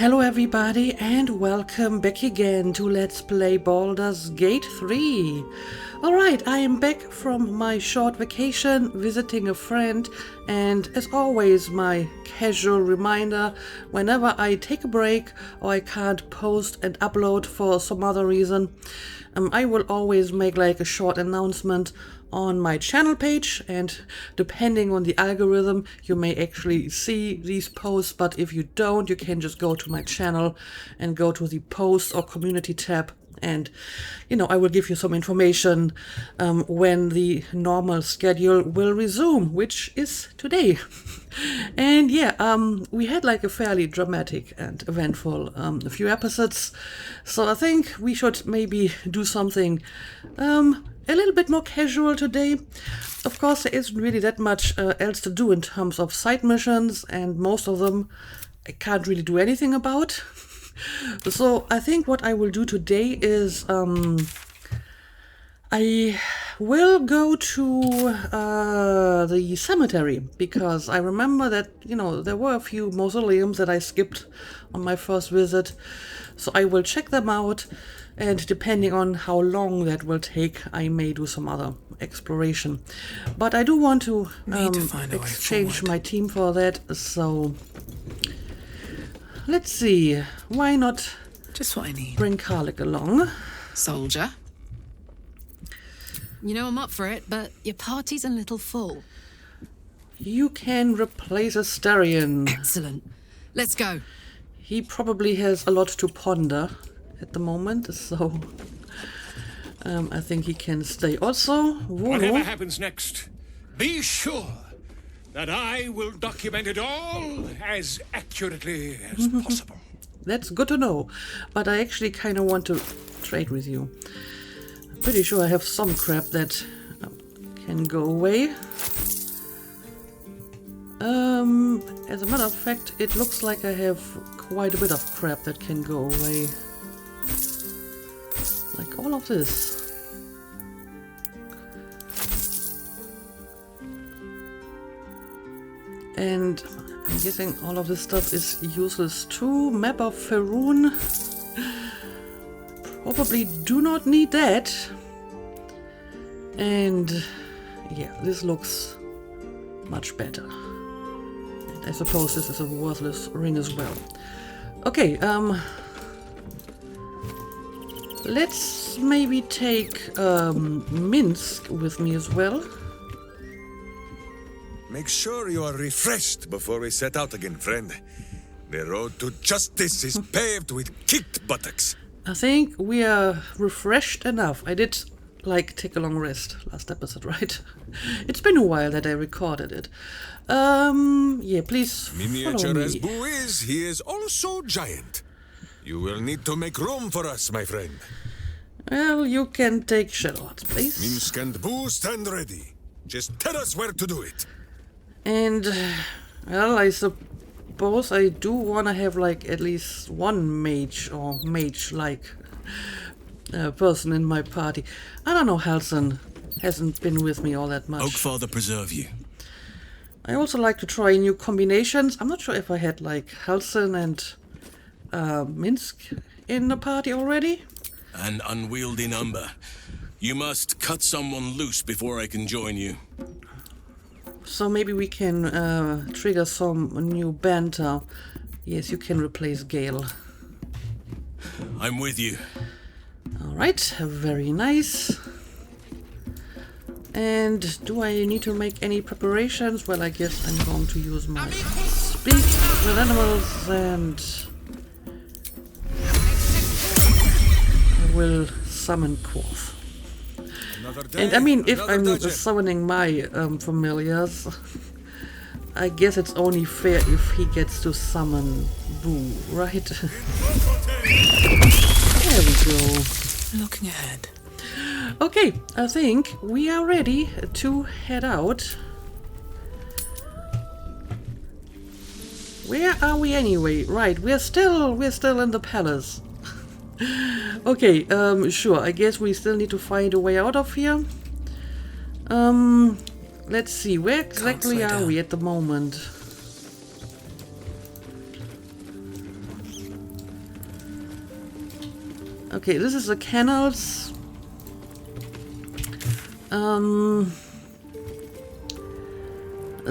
Hello everybody and welcome back again to Let's Play Baldur's Gate 3. Alright, I am back from my short vacation visiting a friend, and as always my casual reminder, whenever I take a break or I can't post and upload for some other reason, I will always make like a short announcement on my channel page, and depending on the algorithm you may actually see these posts, but if you don't, you can just go to my channel and go to the posts or community tab, and I will give you some information when the normal schedule will resume, which is today. And yeah, we had like a fairly dramatic and eventful a few episodes, so I think we should maybe do something a little bit more casual today. Of course, there isn't really that much else to do in terms of side missions, and most of them I can't really do anything about. So I think what I will do today is I will go to the cemetery, because I remember that, there were a few mausoleums that I skipped on my first visit. So I will check them out, and depending on how long that will take, I may do some other exploration. But I do want to exchange my team for that, so let's see, why not just what I need. Bring Karlik along. Soldier. I'm up for it, but your party's a little full. You can replace Asterion. Excellent. Let's go. He probably has a lot to ponder at the moment, so I think he can stay. Also, whatever happens next, be sure that I will document it all as accurately as possible. That's good to know, but I actually kind of want to trade with you. I'm pretty sure I have some crap that can go away. As a matter of fact, it looks like I have quite a bit of crap that can go away. Like all of this. And I'm guessing all of this stuff is useless too. Map of Faerun. Probably do not need that. And yeah, this looks much better. And I suppose this is a worthless ring as well. Okay, let's maybe take Minsk with me as well. Make sure you are refreshed before we set out again, friend. The road to justice is paved with kicked buttocks. I think we are refreshed enough. I did take a long rest last episode, right? It's been a while that I recorded it. Yeah, please Miniature follow as me. Boo is, he is also giant. You will need to make room for us, my friend. Well, you can take Shadowhearts, please. Minsk and Boo stand ready. Just tell us where to do it. And, well, I suppose I do want to have, at least one mage or mage-like person in my party. I don't know, Halson hasn't been with me all that much. Oakfather preserve you. I also like to try new combinations. I'm not sure if I had, Halson and Minsk in the party already. An unwieldy number. You must cut someone loose before I can join you. So maybe we can trigger some new banter. Yes, you can replace Gale. I'm with you. Alright, very nice. And do I need to make any preparations? Well, I guess I'm going to use my speak with animals, and I will summon Quoth. And I mean, if I'm summoning my familiars, I guess it's only fair if he gets to summon Boo, right? There we go. Looking ahead. Okay, I think we are ready to head out. Where are we anyway? Right, we're still in the palace. Okay, sure, I guess we still need to find a way out of here. Let's see, where exactly are we at the moment? Okay, this is the canals.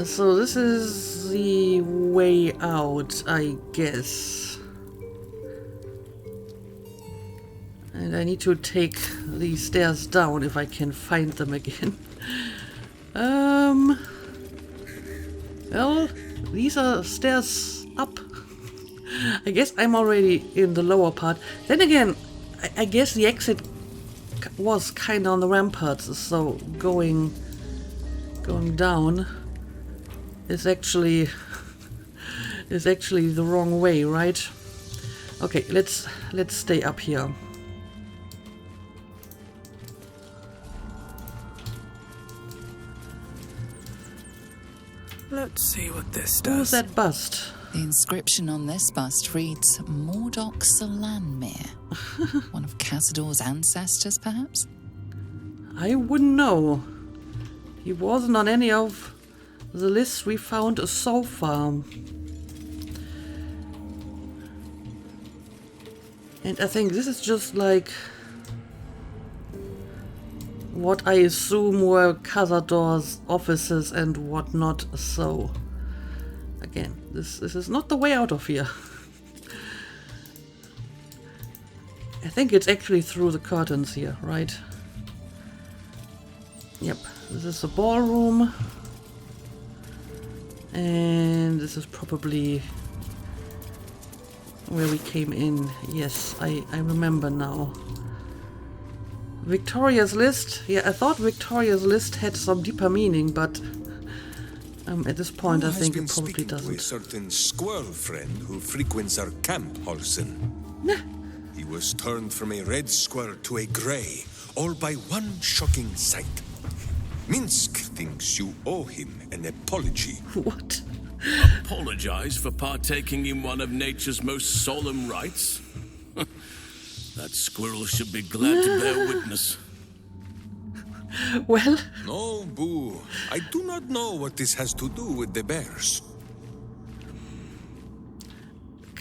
So this is the way out, I guess. And I need to take the stairs down if I can find them again. Well, these are stairs up. I guess I'm already in the lower part. Then again, I guess the exit was kind of on the ramparts, so going down is actually the wrong way, right? Okay, let's stay up here. Let's see what this Who's does. that bust? The inscription on this bust reads Mordok Solanmir. One of Cazador's ancestors, perhaps? I wouldn't know. He wasn't on any of the lists we found so far. And I think this is just like what I assume were Cazador's offices and whatnot, so again, this is not the way out of here. I think it's actually through the curtains here, right? Yep, this is the ballroom. And this is probably where we came in. Yes, I remember now. Victoria's list. Yeah, I thought Victoria's list had some deeper meaning, but at this point I think it probably doesn't. To a certain squirrel friend who frequents our camp, Halsen. He was turned from a red squirrel to a grey, all by one shocking sight. Minsk thinks you owe him an apology. What? Apologize for partaking in one of nature's most solemn rites? That squirrel should be glad to bear witness. Well, No, Boo. I do not know what this has to do with the bears.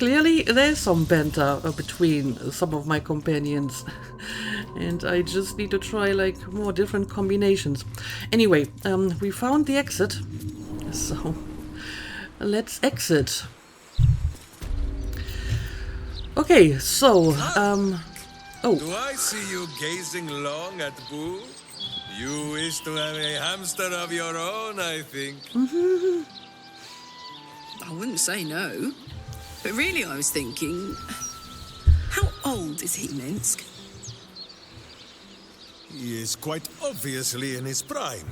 clearly there's some banter between some of my companions. And I just need to try like more different combinations. Anyway, we found the exit. So let's exit. Okay, so oh, Do I see you gazing long at Boo? You wish to have a hamster of your own, I think. I wouldn't say no. But really, I was thinking, how old is he, Minsk? He is quite obviously in his prime.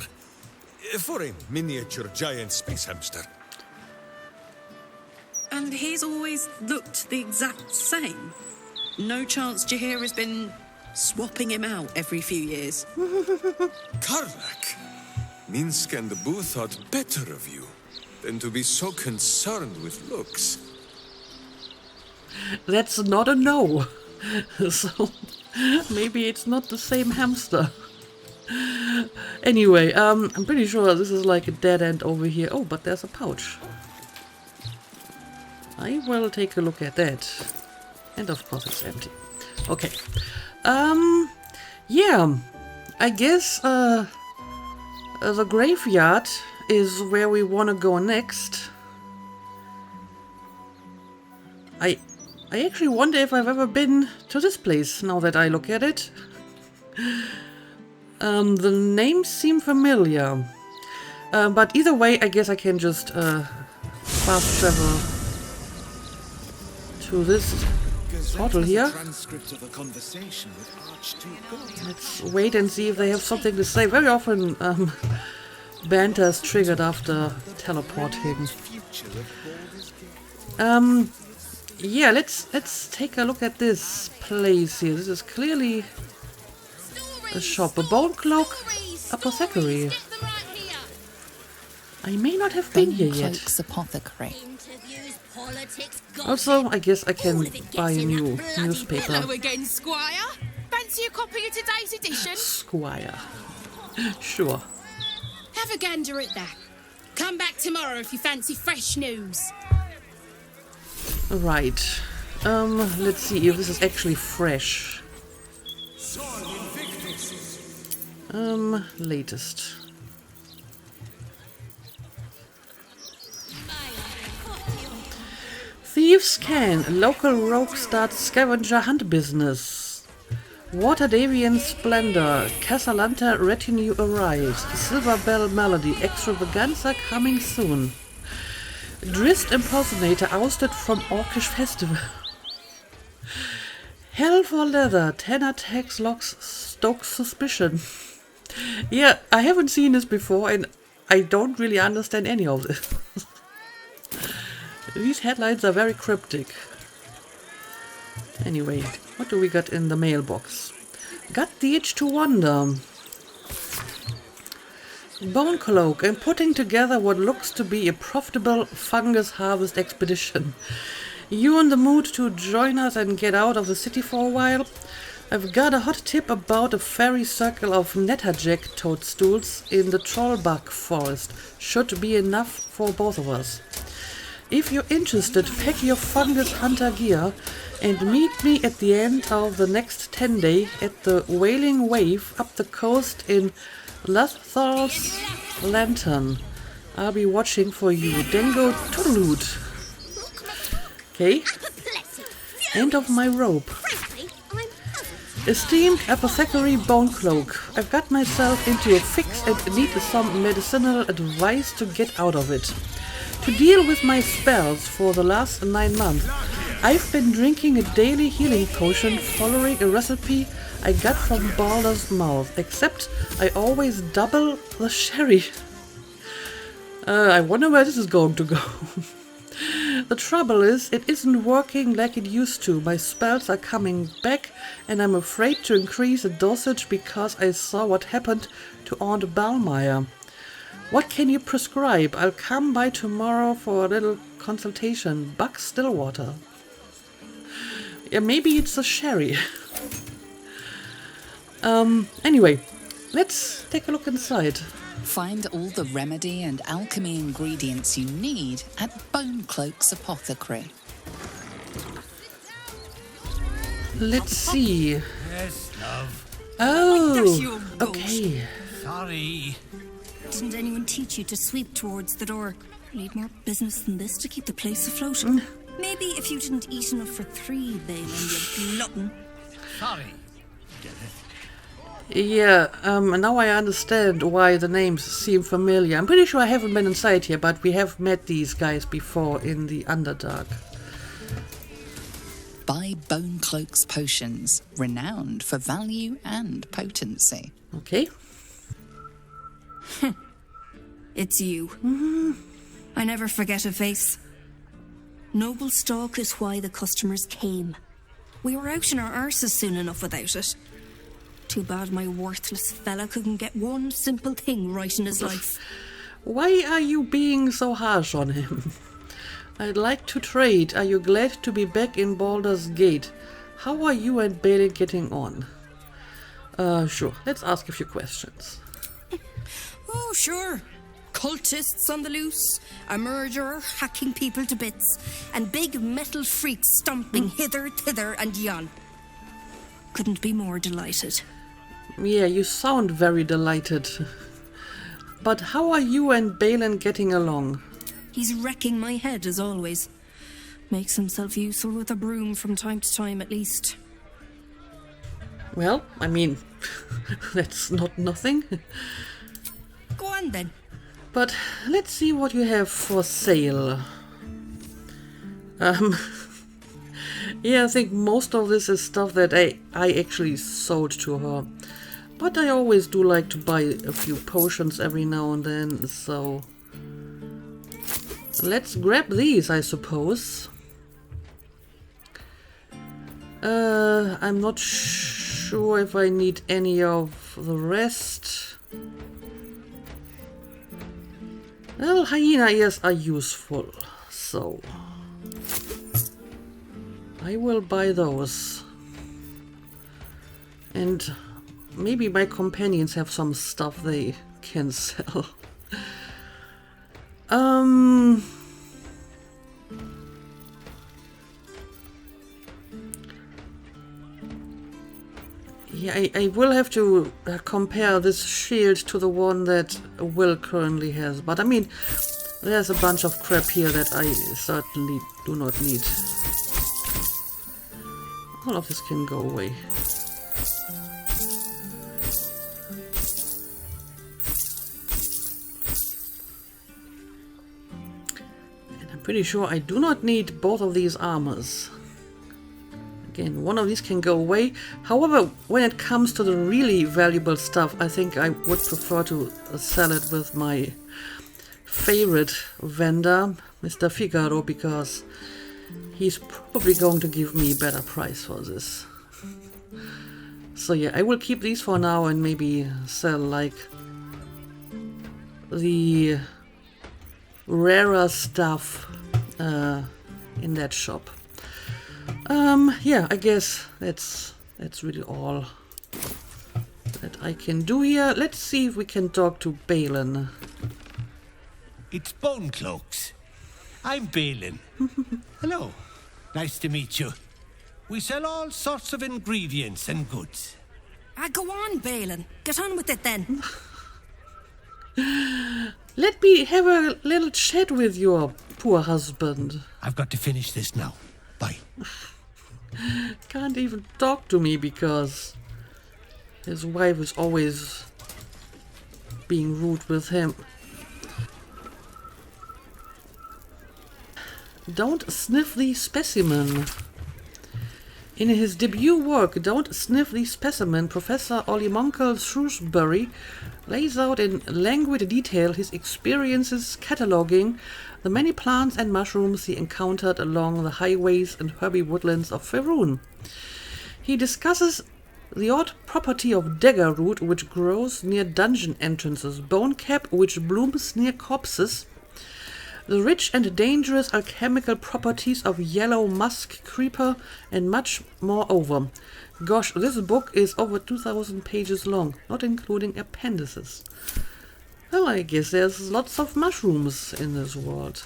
For a miniature giant space hamster. And he's always looked the exact same. No chance Jahir has been swapping him out every few years. Karlak! Minsk and Boo thought better of you than to be so concerned with looks. that's not a no. So maybe it's not the same hamster. Anyway, I'm pretty sure this is like a dead end over here. Oh, but there's a pouch. I will take a look at that. And of course it's empty. Okay. Yeah. I guess the graveyard is where we want to go next. I actually wonder if I've ever been to this place now that I look at it. The names seem familiar. But either way, I guess I can just fast travel to this portal here. Let's wait and see if they have something to say. Very often banter is triggered after teleporting. Yeah, let's take a look at this place here. This is clearly a shop. A bone cloak apothecary. I may not have been here yet. Cloak's apothecary. Also, I guess I can buy a new newspaper. Hello again, Squire. Fancy a copy of today's edition? Squire. Sure. Have a gander at that. Come back tomorrow if you fancy fresh news. Right. Let's see if this is actually fresh. Latest. Thieves can. Local rogue starts scavenger hunt business. Water Davian Splendor. Casalanta retinue arrives. Silver Bell Melody. Extravaganza coming soon. Drist Impersonator ousted from Orcish Festival. Hell for Leather. 10 attacks locks stokes suspicion. Yeah, I haven't seen this before and I don't really understand any of this. These headlines are very cryptic. Anyway, what do we got in the mailbox? Got the itch to wonder. Bone Cloak and putting together what looks to be a profitable fungus harvest expedition. You in the mood to join us and get out of the city for a while? I've got a hot tip about a fairy circle of Netterjack toadstools in the Trollbug forest. Should be enough for both of us. If you're interested, pack your fungus hunter gear and meet me at the end of the next 10 day at the Wailing Wave up the coast in Lathal's Lantern. I'll be watching for you. Dengo Toodaloot. Okay. End of my rope. Esteemed Apothecary Bone Cloak, I've got myself into a fix and need some medicinal advice to get out of it. To deal with my spells for the last 9 months, I've been drinking a daily healing potion following a recipe I got from Baldur's mouth, except I always double the sherry. I wonder where this is going to go. The trouble is, it isn't working like it used to. My spells are coming back and I'm afraid to increase the dosage because I saw what happened to Aunt Balmire. What can you prescribe? I'll come by tomorrow for a little consultation. Buck Stillwater. Yeah, maybe it's a sherry. Anyway, let's take a look inside. Find all the remedy and alchemy ingredients you need at Bone Cloak's Apothecary. Let's see. Yes, love. Oh, okay. Sorry. Didn't anyone teach you to sweep towards the door? Need more business than this to keep the place afloat. Maybe if you didn't eat enough for 3, Balin, you glutton. Sorry. Yeah, now I understand why the names seem familiar. I'm pretty sure I haven't been inside here, but we have met these guys before in the Underdark. Buy Bone Cloak's potions, renowned for value and potency. Okay. It's you. I never forget a face. Noble stock is why the customers came. We were out in our arses soon enough without it. Too bad my worthless fella couldn't get one simple thing right in his life. Why are you being so harsh on him? I'd like to trade. Are you glad to be back in Baldur's Gate? How are you and Balin getting on? Sure. Let's ask a few questions. Oh, sure. Cultists on the loose, a murderer hacking people to bits, and big metal freaks stomping hither, thither, and yon. Couldn't be more delighted. Yeah, you sound very delighted. But how are you and Balin getting along? He's wrecking my head as always. Makes himself useful with a broom from time to time at least. Well, I mean, that's not nothing. Go on then. But let's see what you have for sale. Yeah, I think most of this is stuff that I actually sold to her. But I always do like to buy a few potions every now and then, so... let's grab these, I suppose. I'm not sure if I need any of the rest. Well, hyena ears are useful, so... I will buy those. And maybe my companions have some stuff they can sell. Yeah, I will have to compare this shield to the one that Will currently has. But I mean, there's a bunch of crap here that I certainly do not need. All of this can go away. And I'm pretty sure I do not need both of these armors. Again, one of these can go away. However, when it comes to the really valuable stuff, I think I would prefer to sell it with my favorite vendor, Mr. Figaro, because he's probably going to give me a better price for this. So yeah, I will keep these for now and maybe sell like the rarer stuff in that shop. Yeah, I guess that's really all that I can do here. Let's see if we can talk to Balin. It's Bone Cloaks. I'm Balin. Hello. Nice to meet you. We sell all sorts of ingredients and goods. Go on, Balin. Get on with it then. Let me have a little chat with your poor husband. I've got to finish this now. Bye. Can't even talk to me because his wife is always being rude with him. Don't Sniff the Specimen. In his debut work, Don't Sniff the Specimen, Professor Ollimonkel Shrewsbury lays out in languid detail his experiences cataloging the many plants and mushrooms he encountered along the highways and herby woodlands of Faerun. He discusses the odd property of dagger root, which grows near dungeon entrances, bone cap, which blooms near corpses, the rich and dangerous alchemical properties of yellow musk creeper, and much more over. Gosh, this book is over 2,000 pages long, not including appendices. Well, I guess there's lots of mushrooms in this world.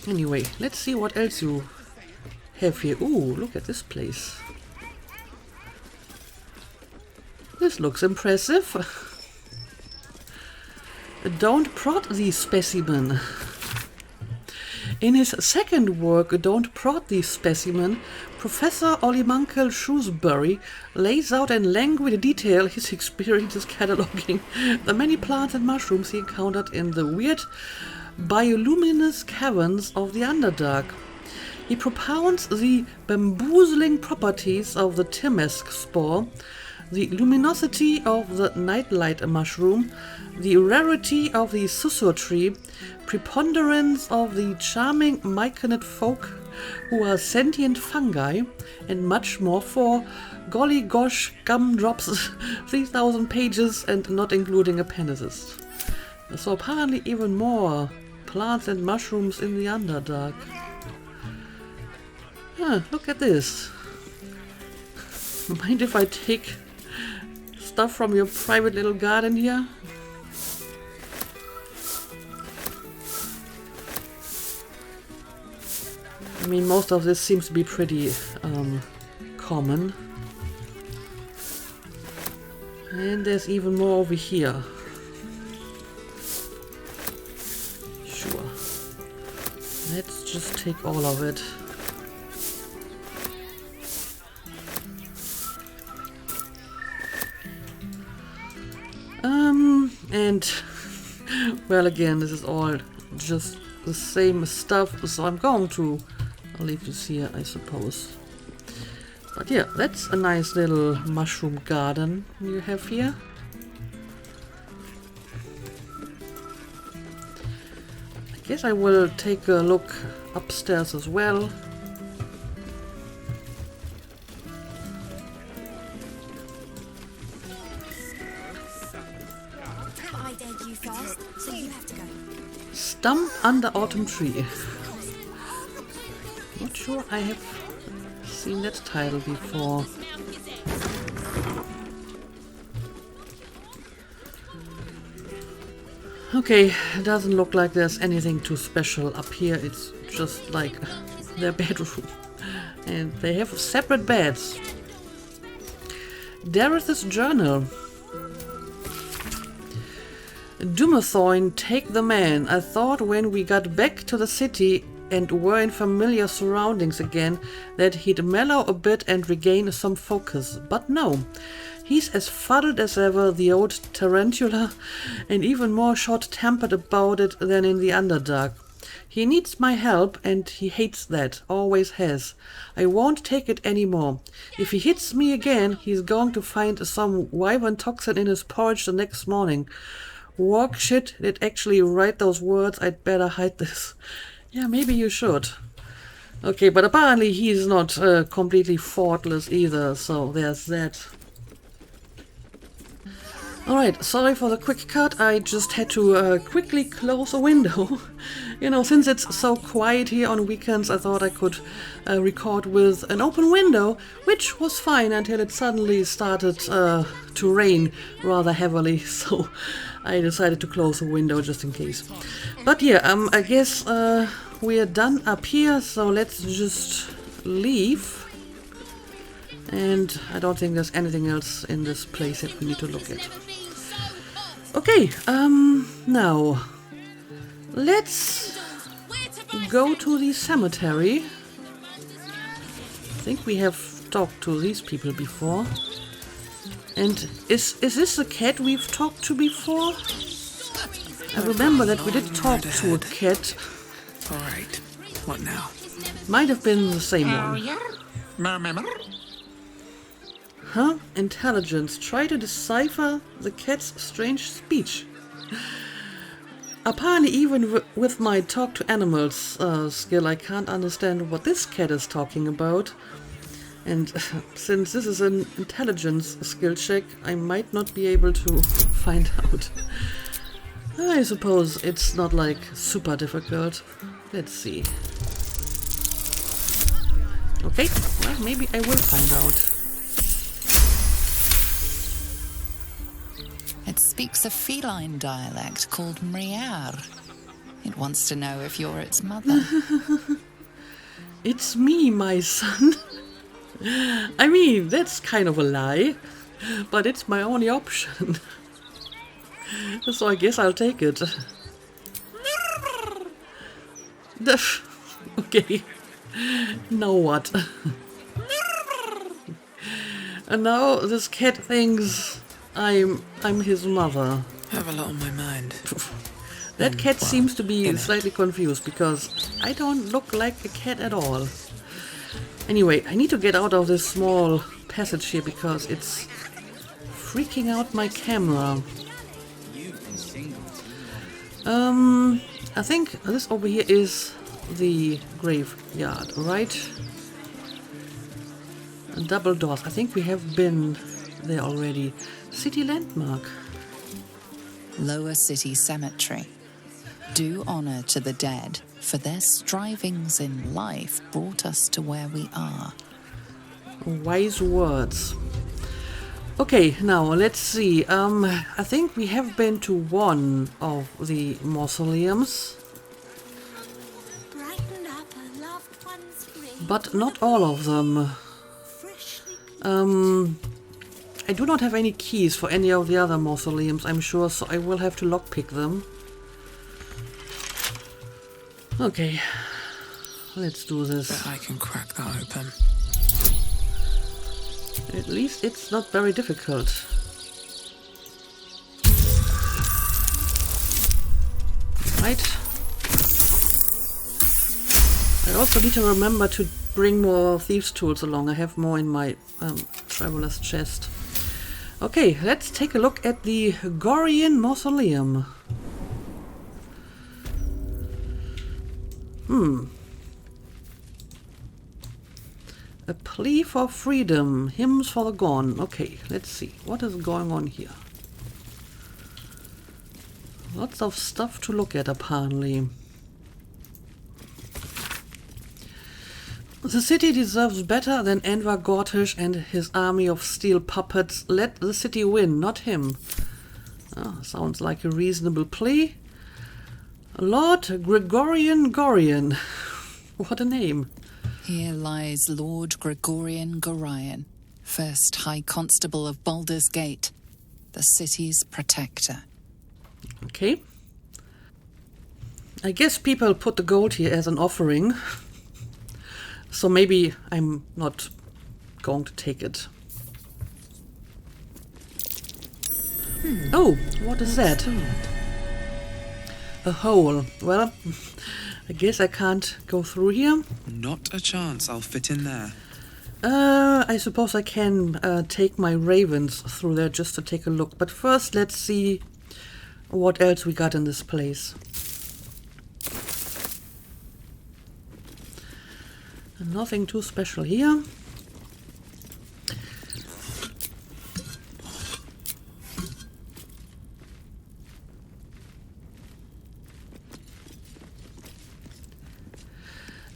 Anyway, let's see what else you have here. Ooh, look at this place. This looks impressive. Don't Prod the Specimen. In his second work, Don't Prod the Specimen, Professor Ollimonkel Shrewsbury lays out in languid detail his experiences cataloging the many plants and mushrooms he encountered in the weird bioluminescent caverns of the Underdark. He propounds the bamboozling properties of the Timesk spore, the luminosity of the nightlight mushroom, the rarity of the susur tree, preponderance of the charming myconid folk who are sentient fungi, and much more for, golly gosh, gumdrops, 3,000 pages and not including appendices. So apparently even more plants and mushrooms in the Underdark. Ah, look at this. Mind if I take stuff from your private little garden here? I mean, most of this seems to be pretty common. And there's even more over here. Sure. Let's just take all of it. And well, again, this is all just the same stuff, so I'm going to leave this here, I suppose. But yeah, that's a nice little mushroom garden you have here. I guess I will take a look upstairs as well. I dared you first, so you have to go. Stump under autumn tree. Not sure I have seen that title before. Okay, it doesn't look like there's anything too special up here. It's just like their bedroom. And they have separate beds. Dareth's journal. Dumathoin, take the man. I thought when we got back to the city and were in familiar surroundings again that he'd mellow a bit and regain some focus. But no. He's as fuddled as ever, the old tarantula, and even more short-tempered about it than in the Underdark. He needs my help, and he hates that. Always has. I won't take it anymore. If he hits me again, he's going to find some wyvern toxin in his porridge the next morning. Walk shit, did actually write those words. I'd better hide this. Yeah, maybe you should. Okay, but apparently he's not completely faultless either, so there's that. Alright, sorry for the quick cut, I just had to quickly close a window. You know, since it's so quiet here on weekends, I thought I could record with an open window, which was fine until it suddenly started to rain rather heavily, so I decided to close the window just in case. But yeah, I guess we are done up here, so let's just leave. And I don't think there's anything else in this place that we need to look at. Okay, now let's go to the cemetery. I think we have talked to these people before. And is this the cat we've talked to before? I remember that we did talk to a cat. Alright, what now? Might have been the same one. Huh? Intelligence. Try to decipher the cat's strange speech. Apparently even with my talk to animals skill, I can't understand what this cat is talking about. And since this is an intelligence skill check, I might not be able to find out. I suppose it's not like super difficult. Let's see. Okay, well, maybe I will find out. It speaks a feline dialect called Mriar. It wants to know if you're its mother. It's me, my son. I mean, that's kind of a lie, but it's my only option. So I guess I'll take it. Okay. Now what? And now this cat thinks I'm his mother. I have a lot on my mind. That cat seems to be slightly confused because I don't look like a cat at all. Anyway, I need to get out of this small passage here because it's freaking out my camera. I think this over here is the graveyard, right? Double doors. I think we have been there already. City landmark. Lower City Cemetery. Do honor to the dead, for their strivings in life brought us to where we are. Wise words. Okay, now let's see. I think we have been to one of the mausoleums. But not all of them. I do not have any keys for any of the other mausoleums, I'm sure, so I will have to lockpick them. Okay, let's do this. Bet I can crack that open. At least it's not very difficult. Right. I also need to remember to bring more thieves' tools along. I have more in my traveler's chest. Okay, let's take a look at the Gorian Mausoleum. A plea for freedom, hymns for the gone. Okay, let's see. What is going on here? Lots of stuff to look at, apparently. The city deserves better than Enver Gortish and his army of steel puppets. Let the city win, not him. Oh, sounds like a reasonable plea. Lord Gregorian Gorian. What a name. Here lies Lord Gregorian Gorion, first High Constable of Baldur's Gate, the city's protector. Okay. I guess people put the gold here as an offering. So maybe I'm not going to take it. Oh, what is that? A hole. Well, I guess I can't go through here. Not a chance I'll fit in there. I suppose I can take my ravens through there just to take a look. But first, let's see what else we got in this place. Nothing too special here.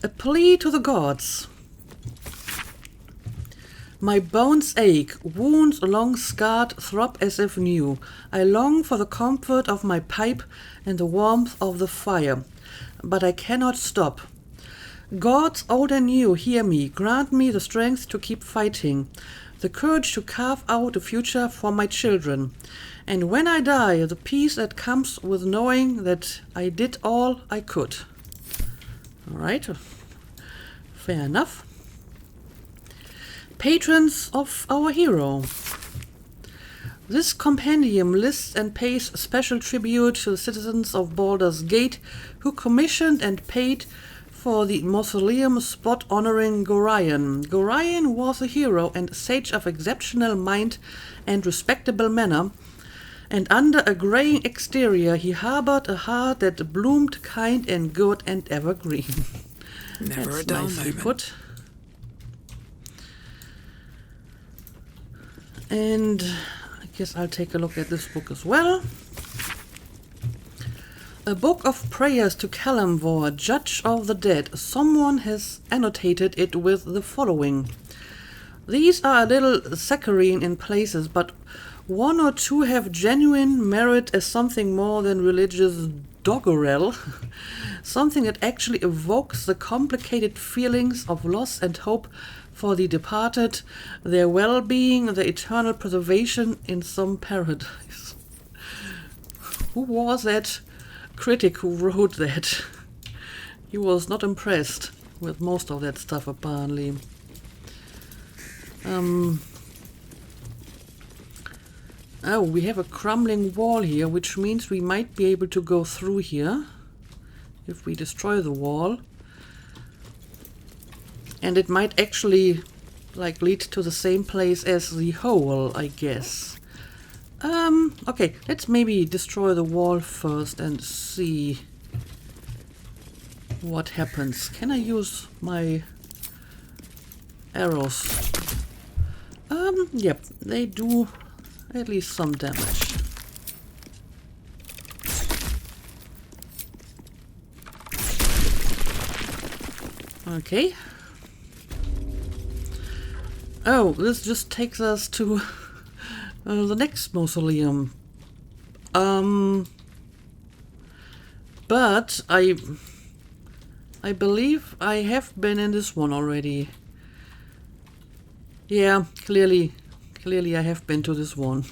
A plea to the gods. My bones ache, wounds long scarred throb as if new. I long for the comfort of my pipe and the warmth of the fire, but I cannot stop. Gods old and new, hear me, grant me the strength to keep fighting, the courage to carve out a future for my children, and when I die, the peace that comes with knowing that I did all I could. All right, fair enough. Patrons of our hero. This compendium lists and pays special tribute to the citizens of Baldur's Gate who commissioned and paid for the mausoleum spot honoring Gorion. Gorion was a hero and sage of exceptional mind and respectable manner, and under a graying exterior he harbored a heart that bloomed kind and good and evergreen. Never That's a dull nicely moment. put. And I guess I'll take a look at this book as well. A book of prayers to Kalimvor, judge of the dead. Someone has annotated it with the following. These are a little saccharine in places, but one or two have genuine merit as something more than religious doggerel, something that actually evokes the complicated feelings of loss and hope for the departed, their well-being, their eternal preservation in some paradise. Who was that critic who wrote that? He was not impressed with most of that stuff, apparently. Oh, we have a crumbling wall here, which means we might be able to go through here if we destroy the wall. And it might actually lead to the same place as the hole, I guess. Okay, let's maybe destroy the wall first and see what happens. Can I use my arrows? Yep, they do at least some damage. Okay. Oh, this just takes us to the next mausoleum. But I believe I have been in this one already. Yeah, clearly I have been to this one.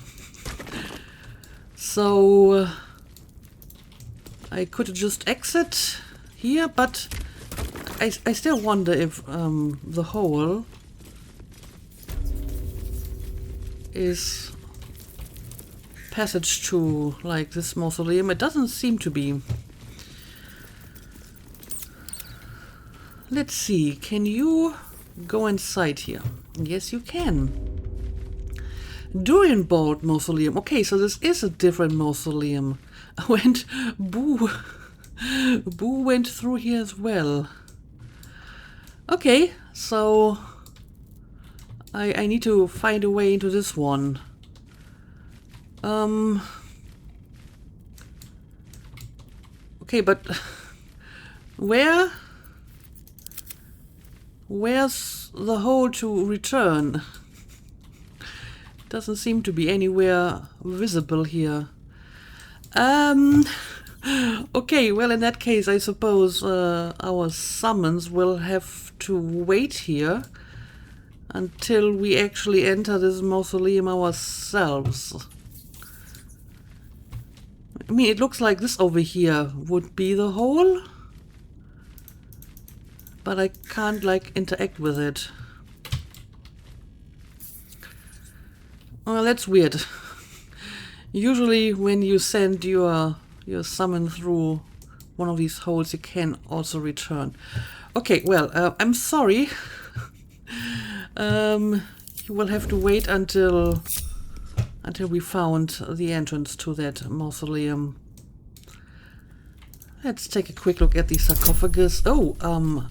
So I could just exit here, but I still wonder if the hole is passage to this mausoleum. It doesn't seem to be. Let's see, can you go inside here? Yes, you can. Durienbold Mausoleum. Okay, so this is a different mausoleum. And Boo went through here as well. Okay, so I need to find a way into this one. Okay, but where's the hole to return? Doesn't seem to be anywhere visible here. Okay, well, in that case, I suppose our summons will have to wait here until we actually enter this mausoleum ourselves. I mean, it looks like this over here would be the hole, but I can't, like, interact with it. Well, that's weird. Usually when you send your summon through one of these holes, you can also return. Okay, well, I'm sorry. You will have to wait until we found the entrance to that mausoleum. Let's take a quick look at the sarcophagus. Oh,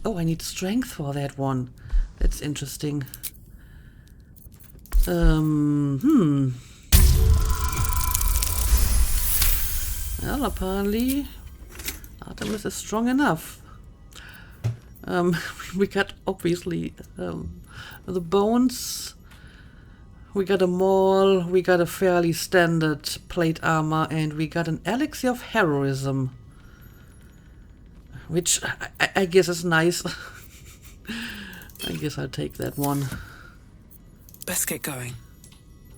I need strength for that one. That's interesting. Well, apparently Artemis is strong enough. We got, obviously, the bones. We got a maul, we got a fairly standard plate armor, and we got an elixir of heroism. Which I guess is nice. I guess I'll take that one. Let's get going.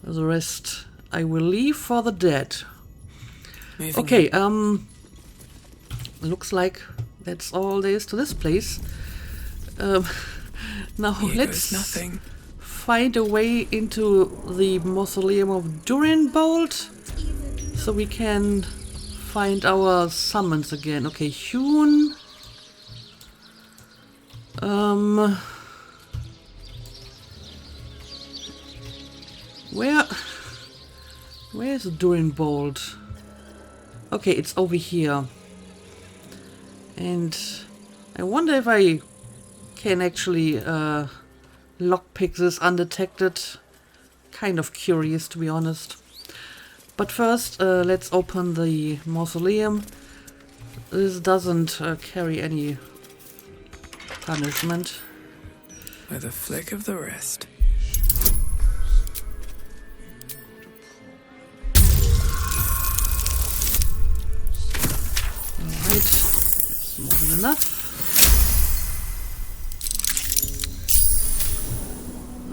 The rest I will leave for the dead. Moving Okay, looks like that's all there is to this place. Now Here let's goes nothing. find a way into the mausoleum of Durinbolt so we can find our summons again. Okay, Hune. Where's Durinbolt? Okay, it's over here. And I wonder if I can actually lockpick this undetected. Kind of curious, to be honest. But first, let's open the mausoleum. This doesn't carry any punishment. With a flick of the wrist. Alright, that's more than enough.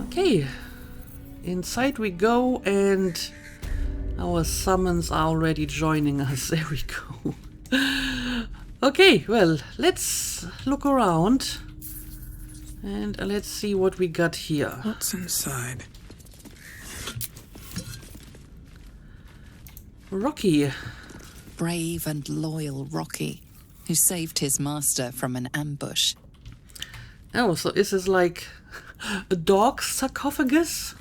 Okay, inside we go, and our summons are already joining us. There we go. Okay, well, let's look around and let's see what we got here. What's inside? Rocky. Brave and loyal Rocky, who saved his master from an ambush. Oh, so is this like a dog's sarcophagus?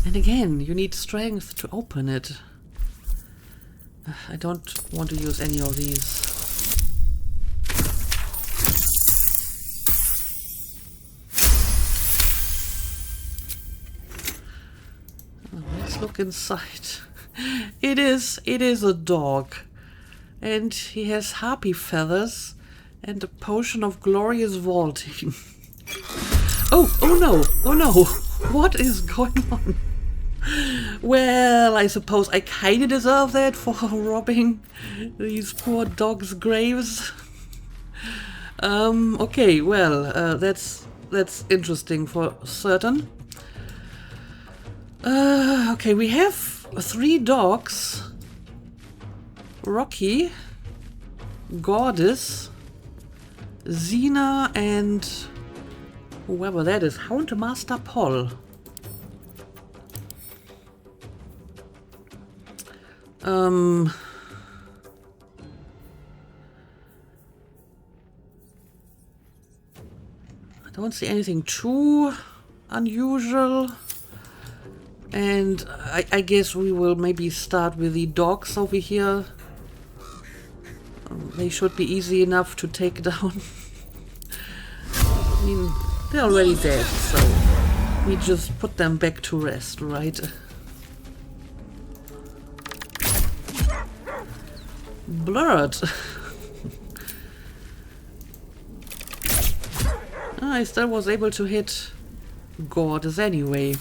And again, you need strength to open it. I don't want to use any of these. Let's look inside. It is a dog. And he has harpy feathers and a potion of glorious vaulting. Oh no. What is going on? Well, I suppose I kinda deserve that for robbing these poor dogs' graves. Okay, well, that's interesting for certain. Okay, we have 3 dogs. Rocky, Goddess, Xena, and whoever that is, Houndmaster Paul. I don't see anything too unusual. And I guess we will maybe start with the dogs over here. They should be easy enough to take down. I mean, they're already dead, so we just put them back to rest, right? Blurred. I still was able to hit Goddess anyway.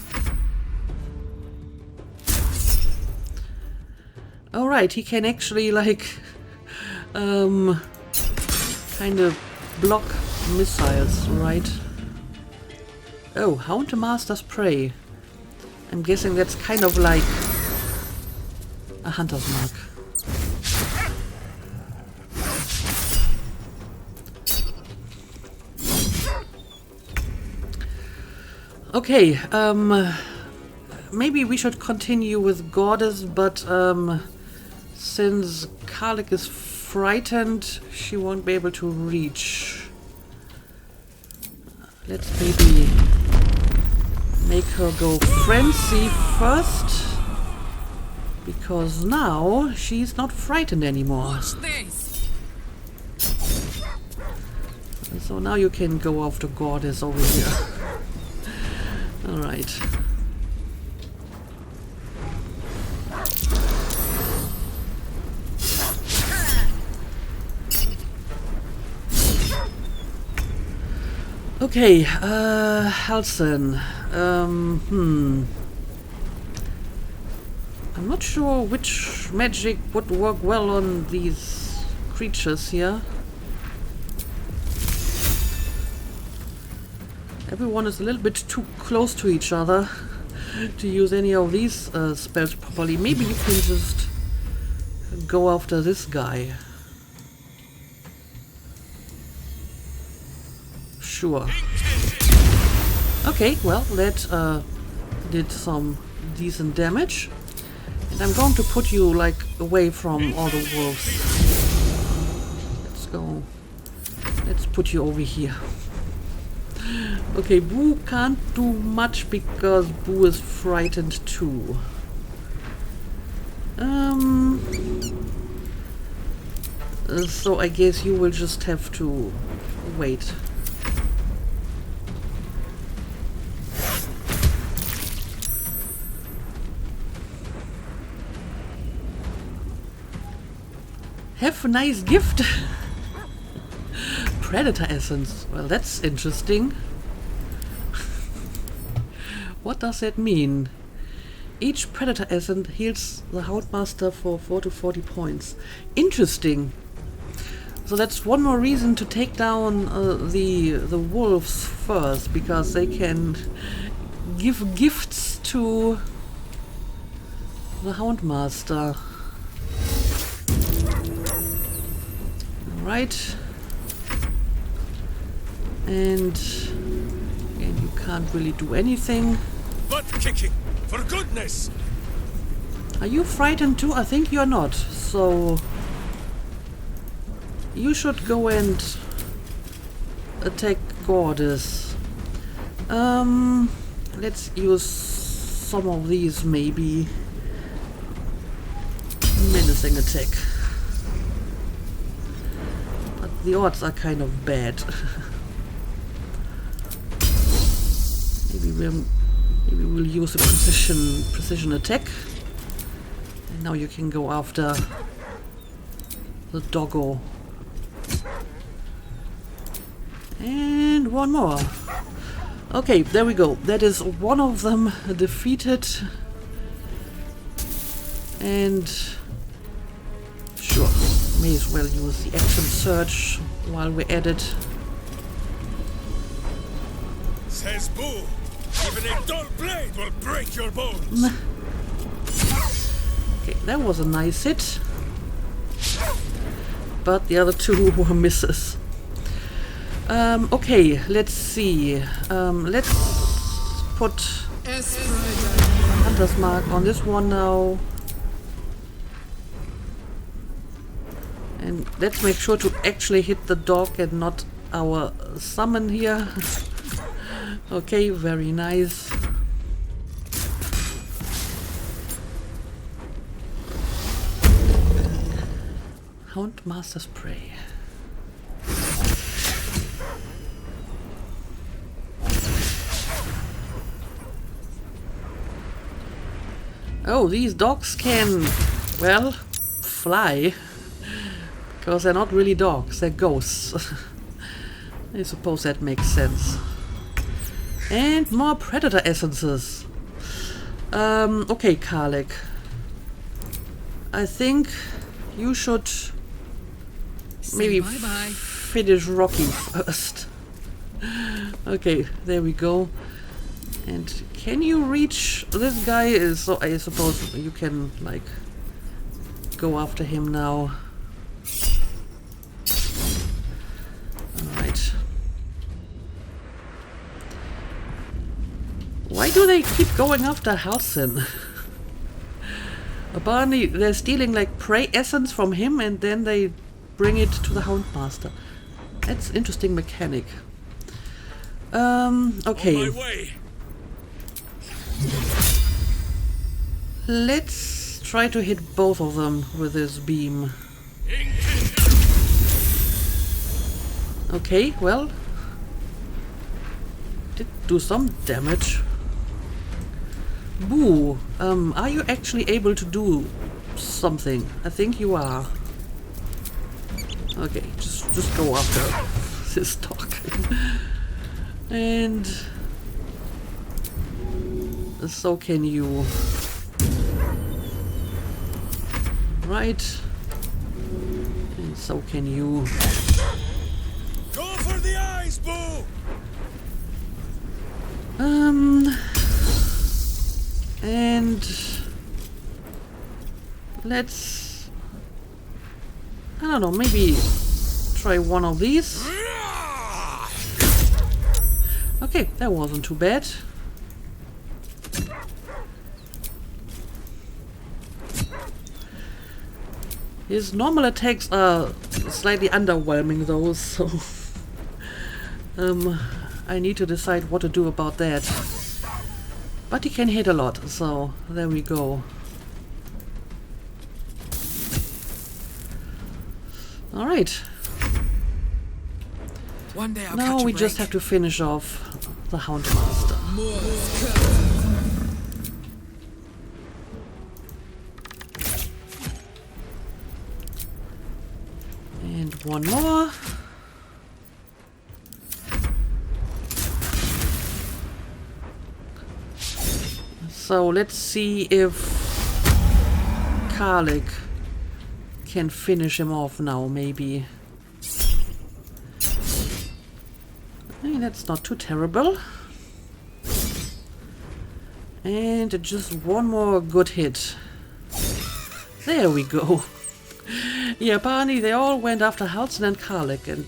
Alright, he can actually like kind of block missiles, right? Oh, Houndmaster's Prey. I'm guessing that's kind of like a hunter's mark. Okay, maybe we should continue with Goddess, but since Karlik is frightened, she won't be able to reach. Let's maybe make her go frenzy first, because now she's not frightened anymore. Watch this. So now you can go after Goddess over here. Alright. Okay, Halson. I'm not sure which magic would work well on these creatures here. Everyone is a little bit too close to each other to use any of these spells properly. Maybe you can just go after this guy. Sure. Okay, well, that did some decent damage. And I'm going to put you, like, away from all the wolves. Let's go. Let's put you over here. Okay, Boo can't do much because Boo is frightened too. So I guess you will just have to wait. Have a nice gift. Predator essence. Well, that's interesting. What does that mean? Each predator essence heals the Houndmaster for 4 to 40 points. Interesting. So that's one more reason to take down the wolves first, because they can give gifts to the Houndmaster. Right. And you can't really do anything. Butt kicking, for goodness! Are you frightened too? I think you're not. So you should go and attack Goddess. Let's use some of these maybe. Menacing attack. But the odds are kind of bad. Maybe we'll use a precision attack. And now you can go after the doggo. And one more. Okay, there we go. That is one of them defeated. And sure, may as well use the action surge while we're at it. Says Boo, even a dull blade will break your bones. Okay, that was a nice hit. But the other two were misses. Okay, let's see. Let's put Hunter's Mark on this one now. And let's make sure to actually hit the dog and not our summon here. Okay, very nice. Houndmaster's Prey. Oh, these dogs can, well, fly. Because they're not really dogs, they're ghosts. I suppose that makes sense. And more predator essences. Okay, Karlik. I think you should maybe bye-bye. finish Rocky first. Okay, there we go. And can you reach this guy? So I suppose you can like go after him now. Alright. Why do they keep going after Halsin? Apparently they're stealing like prey essence from him and then they bring it to the Houndmaster. That's an interesting mechanic. Okay. On my way. Let's try to hit both of them with this beam. Okay, well, did do some damage. Boo, are you actually able to do something? I think you are. Okay, just go after this dog. And so can you. Right. And so can you. Go for the eyes, Boo! And let's, I don't know, maybe try one of these. Okay, that wasn't too bad. His normal attacks are slightly underwhelming though, so I need to decide what to do about that. But he can hit a lot, so there we go. Alright. One day I'll Now catch a we just break. have to finish off the Houndmaster. And one more. So let's see if Karlik can finish him off now, maybe. Hey, that's not too terrible. And just one more good hit. There we go. Yeah, apparently they all went after Halsin and Karlik and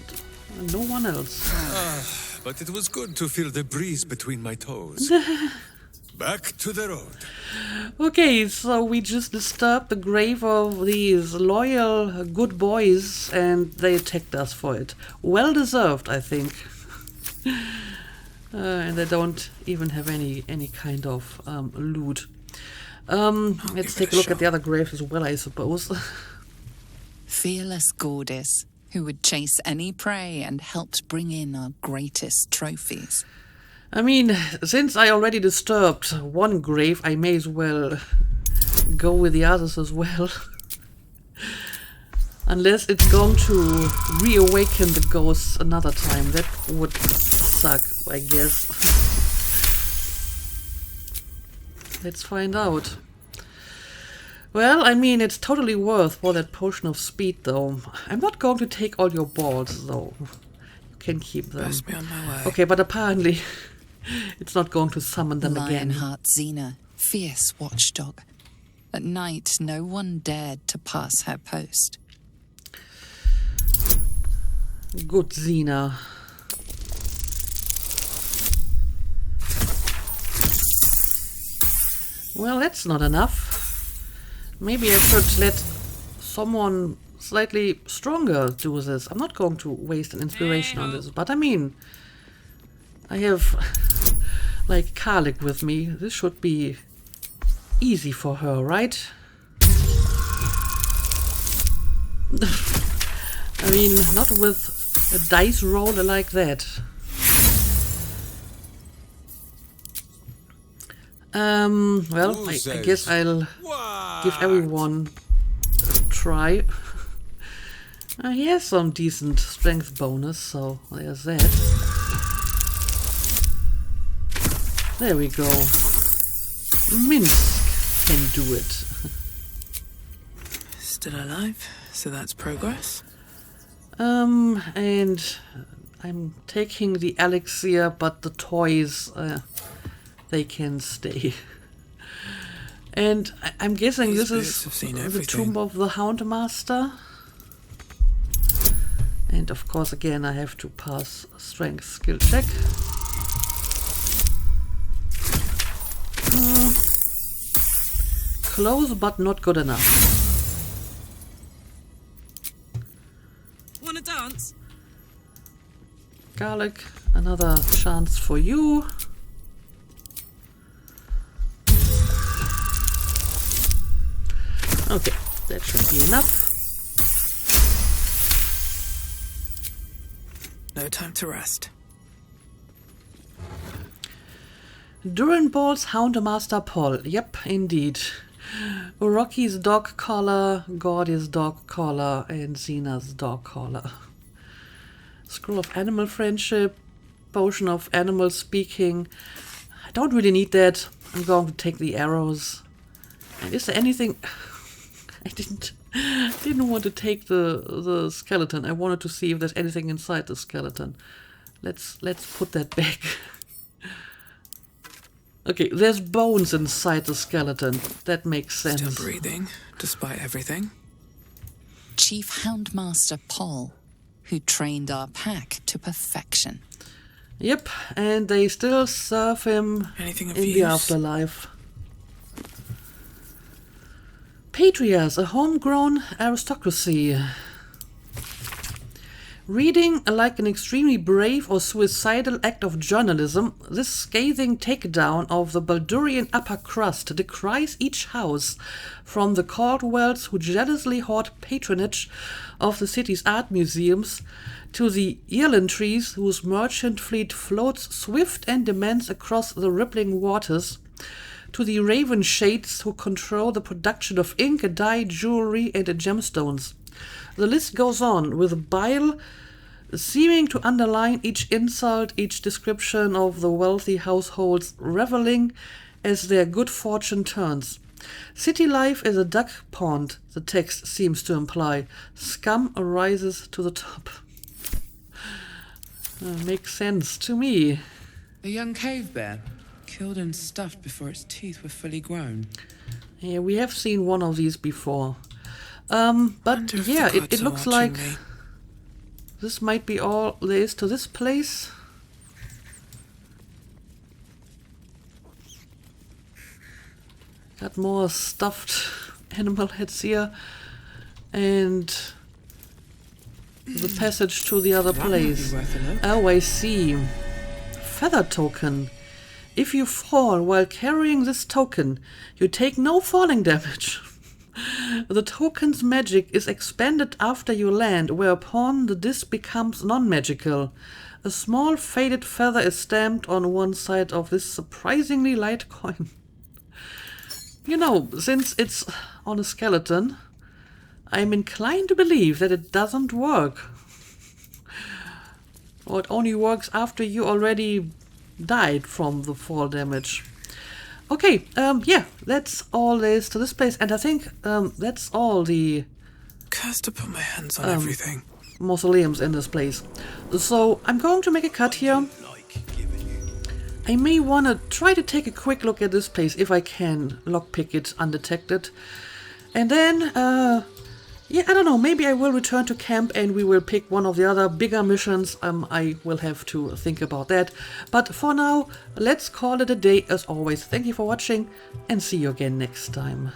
no one else. But it was good to feel the breeze between my toes. Back to the road. Okay, so we just disturbed the grave of these loyal good boys and they attacked us for it. Well deserved, I think. And they don't even have any kind of loot. Let's take a look at the other graves as well, I suppose. Fearless goddess who would chase any prey and helped bring in our greatest trophies. I mean, since I already disturbed one grave, I may as well go with the others as well. Unless it's going to reawaken the ghosts another time. That would suck, I guess. Let's find out. Well, I mean, it's totally worth for that potion of speed, though. I'm not going to take all your balls, though. You can keep them. Best be on my way. Okay, but apparently it's not going to summon them again. Lionheart Xena, fierce watchdog. At night, no one dared to pass her post. Good Xena. Well, that's not enough. Maybe I should let someone slightly stronger do this. I'm not going to waste an inspiration on this, but I mean, I have like Karlik with me. This should be easy for her, right? I mean, not with a dice roll like that. Well, I guess I'll give everyone a try. He has some decent strength bonus, so there's that. There we go. Minsk can do it. Still alive, so that's progress. And I'm taking the elixir, but the toys, they can stay. And I'm guessing These this boots have seen is the everything. tomb of the Houndmaster. And of course, again, I have to pass a strength skill check. Close, but not good enough. Wanna dance? Garlic, another chance for you. Okay, that should be enough. No time to rest. Durinball's Houndmaster Paul. Yep, indeed. Rocky's dog collar, Gordy's dog collar, and Xena's dog collar. Scroll of Animal Friendship, Potion of Animal Speaking. I don't really need that. I'm going to take the arrows. And is there anything... I didn't want to take the skeleton. I wanted to see if there's anything inside the skeleton. Let's put that back. Okay, there's bones inside the skeleton. That makes sense. Still breathing, despite everything. Chief Houndmaster Paul, who trained our pack to perfection. Yep, and they still serve him Anything of in use? the afterlife. Patrias, a homegrown aristocracy. Reading like an extremely brave or suicidal act of journalism, this scathing takedown of the Baldurian upper crust decries each house, from the Caldwells who jealously hoard patronage of the city's art museums, to the Irlantrees whose merchant fleet floats swift and immense across the rippling waters, to the Raven Shades who control the production of ink, dye, jewelry, and gemstones. The list goes on, with bile seeming to underline each insult, each description of the wealthy households reveling as their good fortune turns. City life is a duck pond, the text seems to imply. Scum rises to the top. Makes sense to me. A young cave bear, killed and stuffed before its teeth were fully grown. Yeah, we have seen one of these before. But yeah, it looks like this might be all there is to this place. Got more stuffed animal heads here. And the passage to the other place. Oh, I see. Feather token. If you fall while carrying this token, you take no falling damage. The token's magic is expended after you land, whereupon the disc becomes non-magical. A small faded feather is stamped on one side of this surprisingly light coin. You know, since it's on a skeleton, I'm inclined to believe that it doesn't work. Or it only works after you already died from the fall damage. Okay, yeah, that's all there is to this place, and I think that's all the Cursed to put my hands on everything. mausoleums in this place. So I'm going to make a cut here. I may want to try to take a quick look at this place if I can lockpick it undetected. And then, yeah, I don't know, maybe I will return to camp and we will pick one of the other bigger missions. I will have to think about that. But for now, let's call it a day as always. Thank you for watching and see you again next time.